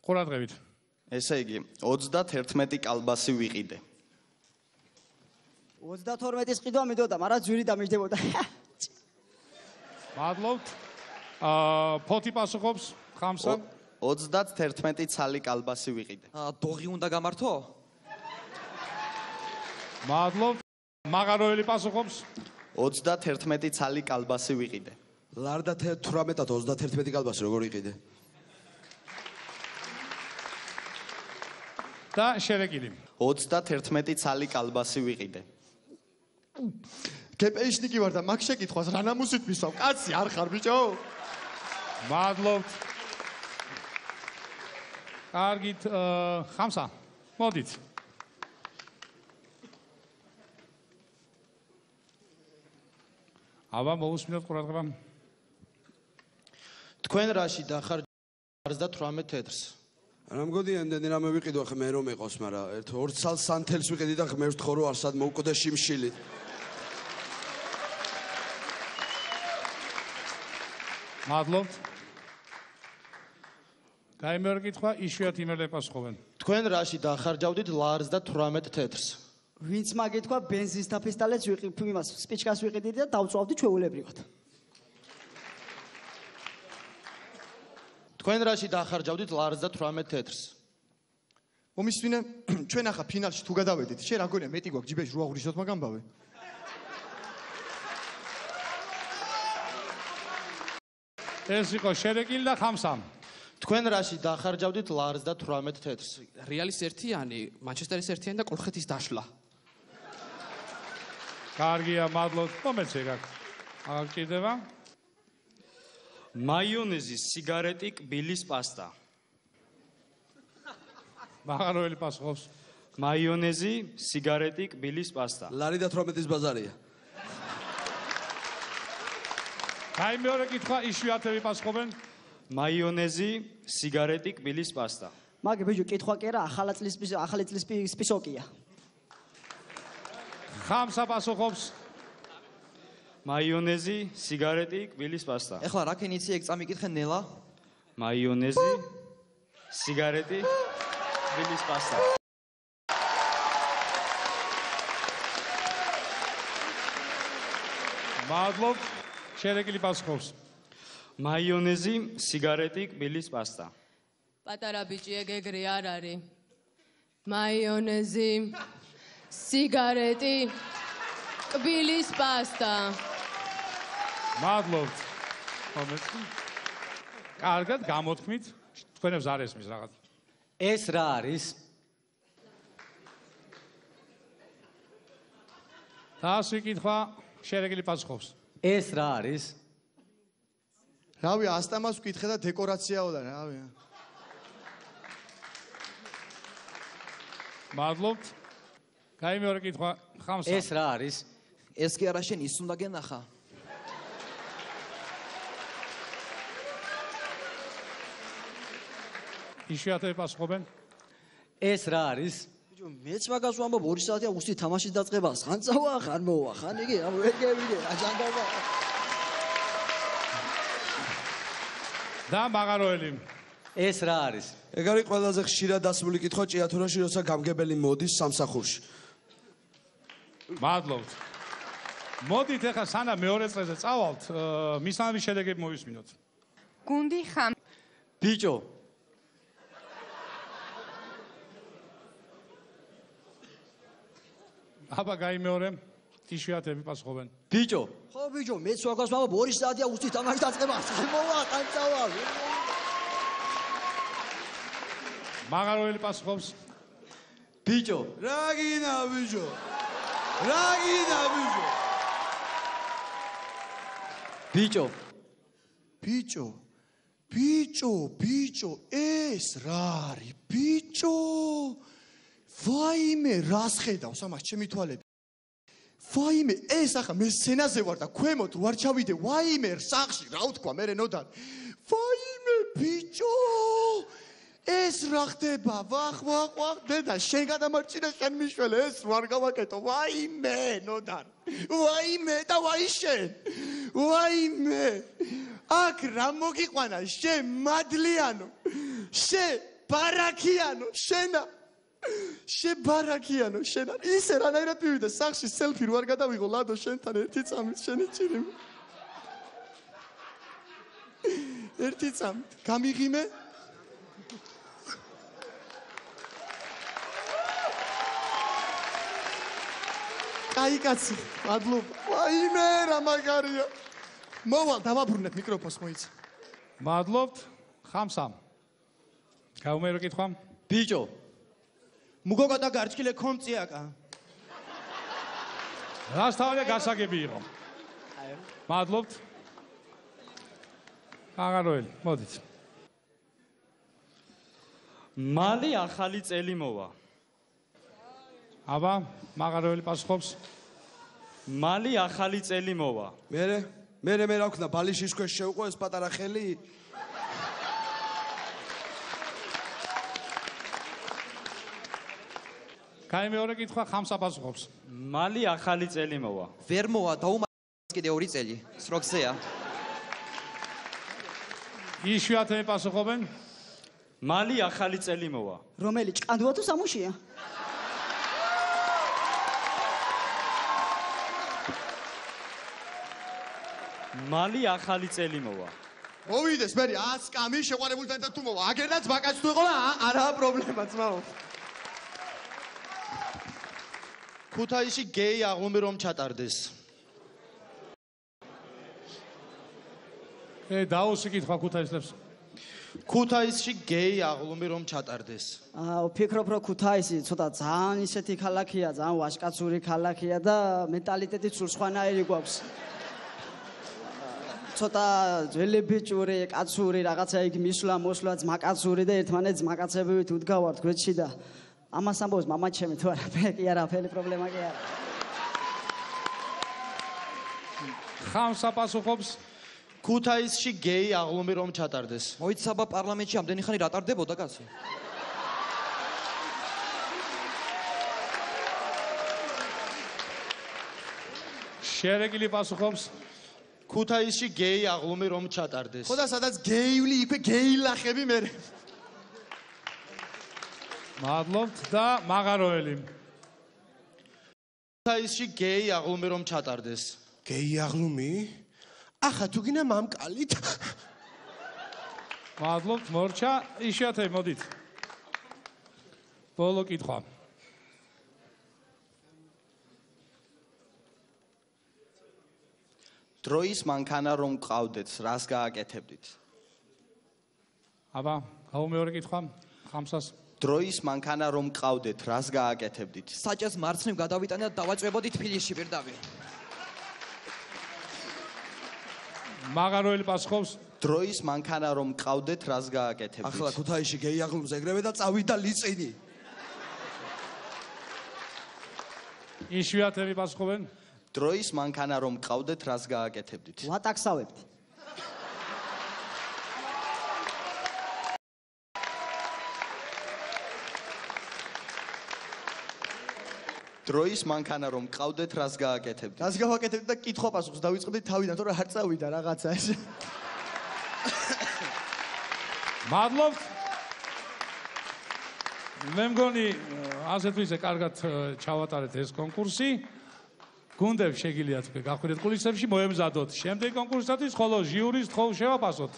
ყურადღებით. ესე იგი 31 კალბასი ვიყიდე. 32-ის ყიდვა მიდოდა, მაგრამ ძვირი დამიჯდებოდა. მადლობთ. ფოთი პასუხობს ხამსა. 31 ცალი კალბასი ვიყიდე. დოღი უნდა გამართო? მადლობთ. მაღაროელი პასუხობს. 31 ცალი კალბასი ვიყიდე. ლარდა 18-ად 31 კალბასი როგორ იყიდე? და შერეკილი. 31 ცალი კალბასი ვიყიდე. გეპეიშნიკი ვარ და მაგ შეკითხვას რა ნამუსით მისვავ? კაცი არ ხარ ბიჭო? მადლობთ. კარგით, ხამსა. მოდით. აბა მოусმინოთ ყურადღება. თქვენ რაში დახარ 18 თეთრს? რა მგონი ამდენი რამე ვიყიდო ხე მე რომ ეყოს, მაგრამ ერთ 2 წელს სანთელს ვიყიდი და ღმერთს ვთხოვრო არსად მოვკვდე შიმშილი. მადლობთ. გაიმეორე კითხვა, იშვიათი იმერლები პასუხობენ. თქვენ რაში დახარჯავდით ლარს და 18 თეთრს? ვინც მაგეთქვა ბენზინს და ფისტალეტს ვიყიდით, იმას სპიჩკას ვიყიდით და დავწვავდი ჩვეულებრივად. თქვენ რაში დახარჯავდით ლარს და 18 თეთრს? მომისვინე, ჩვენ ახლა ფინალში თუ გადავედით, შენ რა გონია მეტი გვაქვს ჯიბეში რო აღვრისოთ მაგამბავე? ეს იყო შერეკილი და ხამსა. თქვენ რაში დახარჯავდით ლარს და 18 თეთრს? რეალის ერთიანი, მანჩესტერის ერთიანი და კოლხეთის დაშლა. კარგია, მადლობთ. მომეცე გაქვს. აღარ კიდევა. მაიონეზი, სიგარეტი, კბილის პასტა. მაღაროელი პასუხობს. მაიონეზი, სიგარეტი, კბილის პასტა. ლარი და 18-ის ბაზარია. გაიმეორე კითხვა, იშვიათები პასუხობენ. მაიონეზი, სიგარეტი, კბილის პასტა. მაგ ბიჭო კითხვა კი არა, ახალი წლის სპისოკია. ხამსა პასუხობს. მაიონეზი, სიგარეტი, კბილის პასტა. ეხლა რა კინიცი ეგ წამიკითხე ნელა? მაიონეზი, სიგარეტი, კბილის პასტა. მადლობთ. შერეკილი პასუხობს. მაიონეზი, სიგარეტი, კბილის პასტა. პატარა ბიჭი ეგ ეგრე არ არის. მაიონეზი, სიგარეტი, კბილის პასტა. მადლობთ. მომეცი. კარგად გამოთქმით, თქვენებს არ ესმის რაღაც. ეს რა არის? დასვი კითხვა, შერეკილი პასუხობს. ეს რა არის? რავი, ასტამას ვკითხე და დეკორაციაო და რავი. მადლობთ. გაიმეორე კითხვა, ხამსა. ეს რა არის? ეს კი არა შენ ის უნდა გენახა. იშვიათები პასუხობენ. ეს რა არის? ბიჭო, მეც მაგას ვამბობ 2 საათია უსტი თამაშის დაწყება. ხან წავა, ხან მოვა, ხან იგი, ვერ გევიდე, აჯანდობა. და მაღაროელი. ეს რა არის? ეგ არის ყველაზე ხშირად დასმული კითხვა ჭიათურაში, როცა გამგებელი მოდის სამსახურში. მადლობთ. მოდით ახლა სანამ მეორე წრეზე წავალთ, მისამე შედეგები მოვისმინოთ. გუნდი ხამ. ბიჭო. აბა გაიმეორე, იშვიათები პასუხობენ. ბიჭო. ხო ბიჭო, მეც მაგას ვამბობ 2 საათია უსტი თამაშის დაწყება. ხან მოვა, ხან წავა. მაღაროელი პასუხობს. ბიჭო. რა გინდა ბიჭო? რა გინდა ბიჭო? ბიჭო. ბიჭო. ბიჭო, ეს რა არის? ბიჭო. ვაიმე, რას ხედავს ამას ჩემი თვალები? ვაიმე, ეს ახლა მე სცენაზე ვარ და ქვემოთ ვარ ჩავიდე. ვაიმე, სახში რა ვთქვა მე ნოდარ. ვაიმე, ბიჭო. ეს რა ხდება? ვახ, დედა, შენ გადამარჩინე შენ მიშველე, ეს ვარ გავაკეთო. ვაიმე, ნოდარ. ვაიმე და ვაი შენ. ვაიმე. აქ რა მოგიყვანა შენ მადლიანო. შენ ბარაქიანო, შენა. ბარაქიანო, შენა. ისე რანაირად მივიდა სახში სელფი რო არ გადავიღო ლადო შენთან ერთი წამით შენი ჭირი. ერთი წამით. გამიღიმე? კაი კაცი, მადლობა. ვაიმე რა მაგარია. მოვალ დავაბრუნებ მიკროფონს მოიცა. მადლობთ. ხამსამ. გაუმერო კითხვა? ბიჭო. მუგოგა და გარჩკილე კონწიაკა. რასთავია გასაგები იყო. მადლობთ. აღაროელი, მოდით. მალი ახალი წელი მოვა. აბა, მაღაროელი პასუხობს. მალი ახალი წელი მოვა. მე რა ვქნა ბალიშის ქვეშ შეუყო ეს პატარა ხელი? კაი მეორე კითხვა ხამსა პასუხობს. მალი ახალი წელი მოვა. ვერ მოვა დაუმატეს კიდე 2 წელი. სროქსეა. იშვიათები პასუხობენ. მალი ახალი წელი მოვა. რომელი ჭკანდუა თუ სამუშია? მალი ახალი წელი მოვა. მოვიდეს მე 100 კამი შეყვარებულთან და თუ მოვა. აგერდაც ბაკაც თუ იყო და არაა პრობლემა ძმაო. ქუთაისში გეი აღლუმი რომ ჩატარდეს. დაუსი კითხვა ქუთაისლებს. ქუთაისში გეი აღლუმი რომ ჩატარდეს. ვფიქრობ რომ ქუთაისი ცოტა ძალიან ისეთი ქალაქია, ძალიან ვაჟკაცური ქალაქია და მენტალიტეტი სულ სხვანაირი გვაქვს. ცოტა ძველებიჭური, კაცური რაღაცა იქ მისვლა, მოსვლა, ძმაკაცური და ერთმანეთს ძმაკაცებით უდგავართ გვერდში და ამას ამბობს მამა ჩემი თუ არა, მე კი არა, ფელი პრობლემა კი არა. ხამსა პასუხობს. ქუთაისში გეი აღლუმი რომ ჩატარდეს. მოიცაბა პარლამენტში ამდენი ხანი რა ტარდებოდა კაცო? შერეგილი პასუხობს. ქუთაისში გეი აღლუმი რომ ჩატარდეს. ხო და სადაც გეივლი იქვე გეილახები მე. მადლობთ და მაღაროელი. ქუთაისში გეი აღლუმი რომ ჩატარდეს. გეი აღლუმი? ახა თუ გინდა მამკალით. მადლობთ მორჩა, იშვიათები მოდით. ბოლო კითხვა. დროის მანქანა რომ გყავდეთ, რას გააკეთებდით? აბა, გაუმეორე კითხვა ხამსას. დროის მანქანა რომ გყავდეთ, რას გააკეთებდით? საჭას მარცხნივ გადავიტანე და დავაწვებოდი თბილისში პირდაპირ. მაღაროელი პასუხობს. დროის მანქანა რომ გყავდეთ, რას გააკეთებდით? ახლა ქუთაისში გეი აღლუმს ეგრევე და წავიდა ლიწინი. იშვიათები პასუხობენ. დროის მანქანა რომ გყავდეთ, რას გააკეთებდით? ვატაქსავებთ. დროის მანქანა რომ გყავდეთ, რას გააკეთებდით? რას გავაკეთებდი და კითხვა პასუხს დავიწყებდი თავიდან, თორე არ წავიდა რაღაცა ეს. მადლობთ. მე მგონი ასეთ ვისე კარგად ჩავატარეთ ეს კონკურსი. გუნდებს შეგიძლიათ გახვიდეთ კულისებში, მოემზადოთ შემდეგი კონკურსისათვის, ხოლო ჟიურის თხოვს შევაფასოთ.